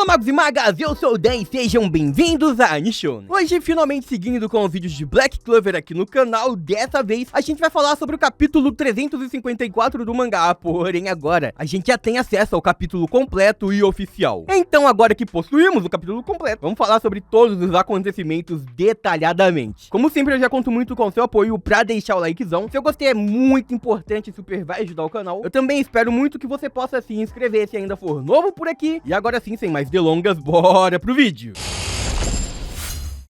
magos e magas, eu sou o Dan e sejam bem-vindos a Nishon. Hoje, finalmente seguindo com os vídeos de Black Clover aqui no canal, dessa vez a gente vai falar sobre o capítulo 354 do mangá, porém agora a gente já tem acesso ao capítulo completo e oficial. Então agora que possuímos o capítulo completo, vamos falar sobre todos os acontecimentos detalhadamente. Como sempre, eu já conto muito com o seu apoio pra deixar o likezão. Se eu gostei, é muito importante e super vai ajudar o canal. Eu também espero muito que você possa se inscrever se ainda for novo por aqui. E agora sim, sem mais delongas, bora pro vídeo!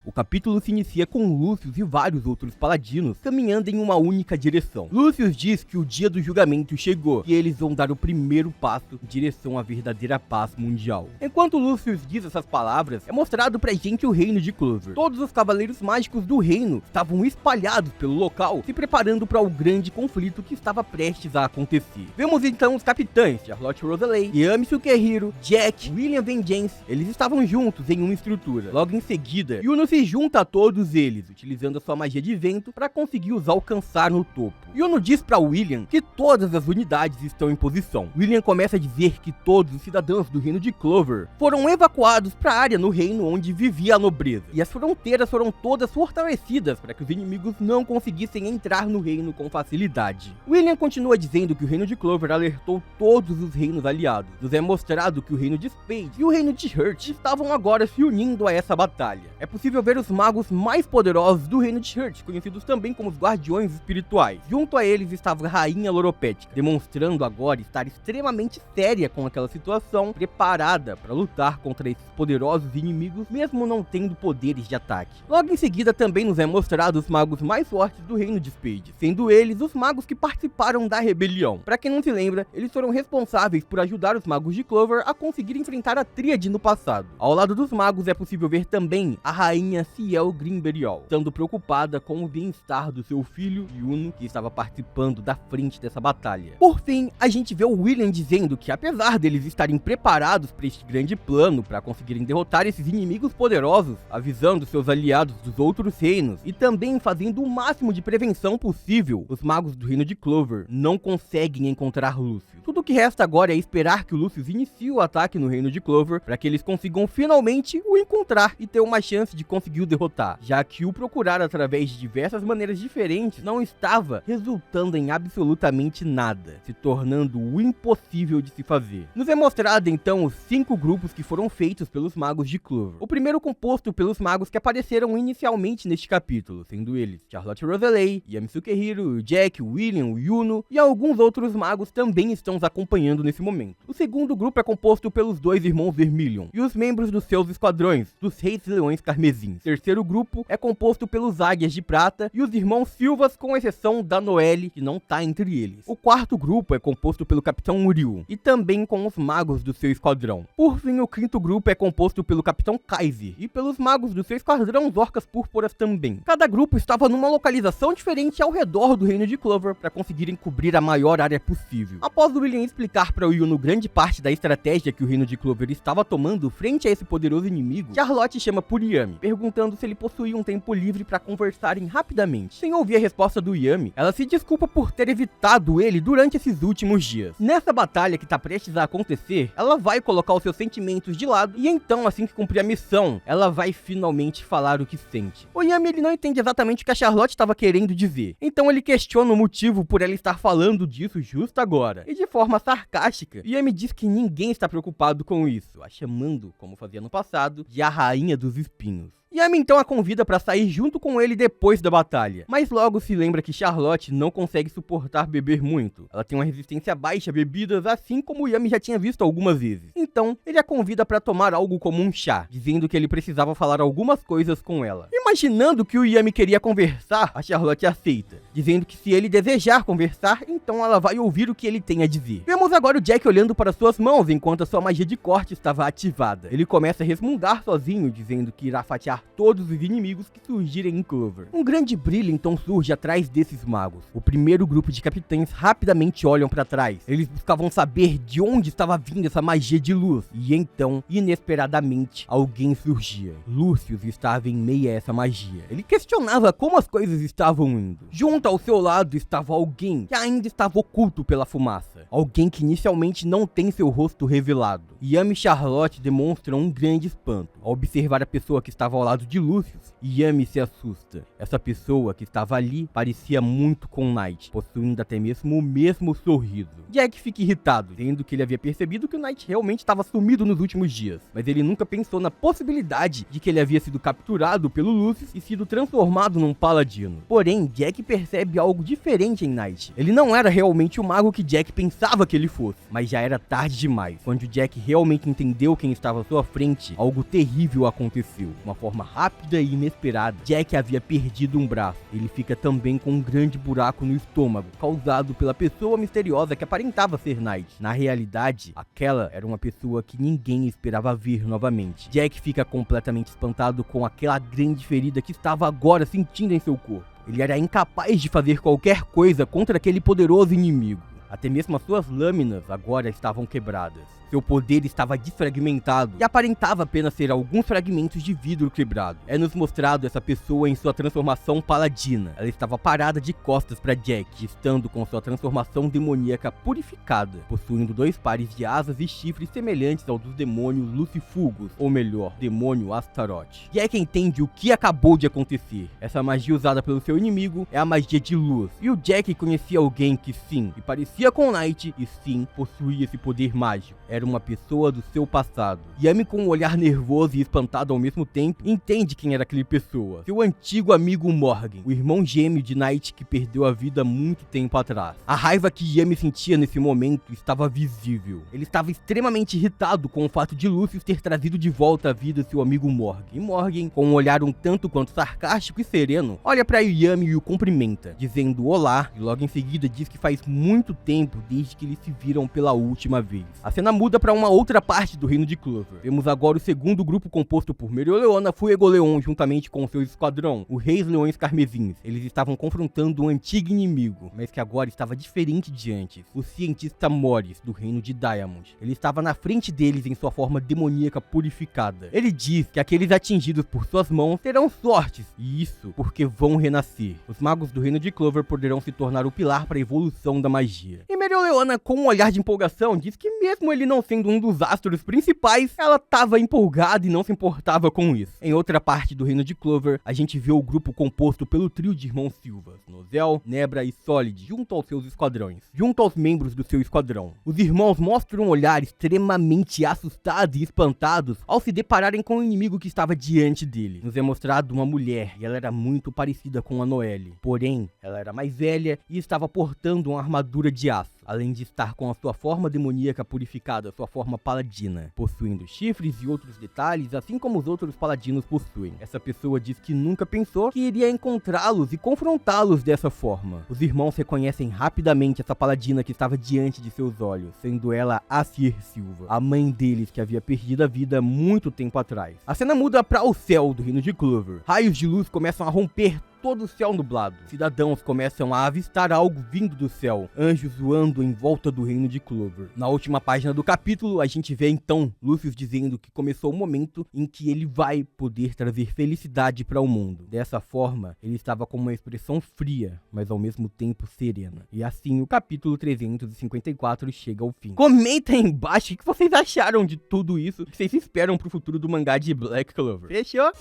O capítulo se inicia com Lucius e vários outros paladinos caminhando em uma única direção. Lucius diz que o dia do julgamento chegou e eles vão dar o primeiro passo em direção à verdadeira paz mundial. Enquanto Lucius diz essas palavras, é mostrado pra gente o reino de Clover. Todos os cavaleiros mágicos do reino estavam espalhados pelo local, se preparando para o grande conflito que estava prestes a acontecer. Vemos então os capitães Charlotte Rosalie, Yami Sukehiro, Jack, William Vengeance. Eles estavam juntos em uma estrutura. Logo em seguida, Yuno se junta a todos eles, utilizando a sua magia de vento para conseguir os alcançar no topo. Yuno diz para William que todas as unidades estão em posição. William começa a dizer que todos os cidadãos do reino de Clover foram evacuados para a área no reino onde vivia a nobreza, e as fronteiras foram todas fortalecidas para que os inimigos não conseguissem entrar no reino com facilidade. William continua dizendo que o reino de Clover alertou todos os reinos aliados. Nos é mostrado que o reino de Spade e o reino de Hurt estavam agora se unindo a essa batalha. É possível ver os magos mais poderosos do reino de Hurt, conhecidos também como os Guardiões Espirituais. Junto a eles estava a Rainha Loropética, demonstrando agora estar extremamente séria com aquela situação, preparada para lutar contra esses poderosos inimigos, mesmo não tendo poderes de ataque. Logo em seguida também nos é mostrado os magos mais fortes do reino de Spade, sendo eles os magos que participaram da rebelião. Para quem não se lembra, eles foram responsáveis por ajudar os magos de Clover a conseguir enfrentar a Tríade no passado. Ao lado dos magos é possível ver também a Rainha Ciel Grimberial, estando preocupada com o bem-estar do seu filho, Yuno, que estava participando da frente dessa batalha. Por fim, a gente vê o William dizendo que apesar deles estarem preparados para este grande plano para conseguirem derrotar esses inimigos poderosos, avisando seus aliados dos outros reinos e também fazendo o máximo de prevenção possível, os magos do reino de Clover não conseguem encontrar Lucius. Tudo o que resta agora é esperar que o Lucius inicie o ataque no reino de Clover para que eles consigam finalmente o encontrar e ter uma chance de conseguir o derrotar, já que o procurar através de diversas maneiras diferentes não estava resultando em absolutamente nada, se tornando o impossível de se fazer. Nos é mostrado então os 5 grupos que foram feitos pelos magos de Clover. O primeiro composto pelos magos que apareceram inicialmente neste capítulo, sendo eles Charlotte Rosalie, Yami Sukehiro, Jack, William, Yuno e alguns outros magos também estão nos acompanhando nesse momento. O segundo grupo é composto pelos 2 irmãos Vermilion e os membros dos seus esquadrões, dos Reis Leões Carmesins. O terceiro grupo é composto pelos Águias de Prata e os irmãos Silvas, com exceção da Noelle, que não tá entre eles. O quarto grupo é composto pelo Capitão Muriel e também com os magos do seu esquadrão. Por fim, o quinto grupo é composto pelo Capitão Kaiser e pelos magos do seu esquadrão, os Orcas Púrpuras também. Cada grupo estava numa localização diferente ao redor do reino de Clover para conseguirem cobrir a maior área possível. Após o William explicar para o Yuno grande parte da estratégia que o reino de Clover estava tomando frente a esse poderoso inimigo, Charlotte chama por Yami, perguntando se ele possuía um tempo livre para conversarem rapidamente. Sem ouvir a resposta do Yami, ela se desculpa por ter evitado ele durante esses últimos dias. Nessa batalha que tá prestes a acontecer, ela vai colocar os seus sentimentos de lado e então, assim que cumprir a missão, ela vai finalmente falar o que sente. O Yami, ele não entende exatamente o que a Charlotte estava querendo dizer, então ele questiona o motivo por ela estar falando disso justo agora. E de forma sarcástica, Yami diz que ninguém está preocupado com isso, a chamando, como fazia no passado, de a Rainha dos Espinhos. Yami então a convida para sair junto com ele depois da batalha, mas logo se lembra que Charlotte não consegue suportar beber muito. Ela tem uma resistência baixa a bebidas, assim como Yami já tinha visto algumas vezes. Então, ele a convida para tomar algo como um chá, dizendo que ele precisava falar algumas coisas com ela. Imaginando que o Yami queria conversar, a Charlotte aceita, dizendo que se ele desejar conversar, então ela vai ouvir o que ele tem a dizer. Vemos agora o Jack olhando para suas mãos enquanto a sua magia de corte estava ativada. Ele começa a resmungar sozinho, dizendo que irá fatiar todos os inimigos que surgirem em Clover. Um grande brilho então surge atrás desses magos. O primeiro grupo de capitães rapidamente olham para trás. Eles buscavam saber de onde estava vindo essa magia de luz. E então, inesperadamente, alguém surgia. Lucius estava em meio a essa magia. Ele questionava como as coisas estavam indo. Junto ao seu lado estava alguém que ainda estava oculto pela fumaça. Alguém que inicialmente não tem seu rosto revelado. Yami e Charlotte demonstram um grande espanto ao observar a pessoa que estava ao lado de Lucius. Yami se assusta. Essa pessoa que estava ali parecia muito com Knight, possuindo até mesmo o mesmo sorriso. Jack fica irritado, sendo que ele havia percebido que o Knight realmente estava sumido nos últimos dias, mas ele nunca pensou na possibilidade de que ele havia sido capturado pelo Lucius e sido transformado num paladino. Porém, Jack percebe algo diferente em Knight. Ele não era realmente o mago que Jack pensava que ele fosse, mas já era tarde demais. Quando Jack realmente entendeu quem estava à sua frente, algo terrível aconteceu. De uma forma rápida e inesperada, Jack havia perdido um braço. Ele fica também com um grande buraco no estômago, causado pela pessoa misteriosa que aparentava ser Knight. Na realidade, aquela era uma pessoa que ninguém esperava ver novamente. Jack fica completamente espantado com aquela grande ferida que estava agora sentindo em seu corpo. Ele era incapaz de fazer qualquer coisa contra aquele poderoso inimigo. Até mesmo as suas lâminas agora estavam quebradas. Seu poder estava desfragmentado e aparentava apenas ser alguns fragmentos de vidro quebrado. É-nos mostrado essa pessoa em sua transformação paladina. Ela estava parada de costas para Jack, estando com sua transformação demoníaca purificada, possuindo 2 pares de asas e chifres semelhantes ao dos demônios Lucifugos, ou melhor, demônio Astaroth. Jack entende o que acabou de acontecer. Essa magia usada pelo seu inimigo é a magia de luz, e o Jack conhecia alguém que sim, e parecia com Knight, e sim, possuía esse poder mágico. Era uma pessoa do seu passado. Yami, com um olhar nervoso e espantado ao mesmo tempo, entende quem era aquela pessoa. Seu antigo amigo Morgan, o irmão gêmeo de Knight que perdeu a vida muito tempo atrás. A raiva que Yami sentia nesse momento estava visível. Ele estava extremamente irritado com o fato de Lucius ter trazido de volta à vida seu amigo Morgan. E Morgan, com um olhar um tanto quanto sarcástico e sereno, olha para Yami e o cumprimenta, dizendo olá, e logo em seguida diz que faz muito tempo desde que eles se viram pela última vez. A cena muda para uma outra parte do reino de Clover. Vemos agora o segundo grupo composto por Mereoleona, Fuegoleon, juntamente com seu esquadrão, o Reis Leões Carmesins. Eles estavam confrontando um antigo inimigo, mas que agora estava diferente de antes. O cientista Morris, do reino de Diamond. Ele estava na frente deles em sua forma demoníaca purificada. Ele diz que aqueles atingidos por suas mãos terão sortes, e isso porque vão renascer. Os magos do reino de Clover poderão se tornar o pilar para a evolução da magia. E Mereoleona, com um olhar de empolgação, diz que mesmo ele não sendo um dos astros principais, ela estava empolgada e não se importava com isso. Em outra parte do reino de Clover, a gente vê o grupo composto pelo trio de irmãos Silvas, Nozel, Nebra e Solid, junto aos seus esquadrões, junto aos membros do seu esquadrão. Os irmãos mostram um olhar extremamente assustados e espantados ao se depararem com o inimigo que estava diante dele. Nos é mostrado uma mulher, e ela era muito parecida com a Noelle, porém, ela era mais velha e estava portando uma armadura de aço, além de estar com a sua forma demoníaca purificada, sua forma paladina, possuindo chifres e outros detalhes, assim como os outros paladinos possuem. Essa pessoa diz que nunca pensou que iria encontrá-los e confrontá-los dessa forma. Os irmãos reconhecem rapidamente essa paladina que estava diante de seus olhos, sendo ela Acier Silva, a mãe deles que havia perdido a vida muito tempo atrás. A cena muda para o céu do reino de Clover. Raios de luz começam a romper todo o céu nublado. Cidadãos começam a avistar algo vindo do céu, anjos voando em volta do reino de Clover. Na última página do capítulo, a gente vê então Lucius dizendo que começou o momento em que ele vai poder trazer felicidade para o mundo. Dessa forma, ele estava com uma expressão fria, mas ao mesmo tempo serena. E assim o capítulo 354 chega ao fim. Comenta aí embaixo o que vocês acharam de tudo isso, o que vocês esperam pro futuro do mangá de Black Clover. Fechou?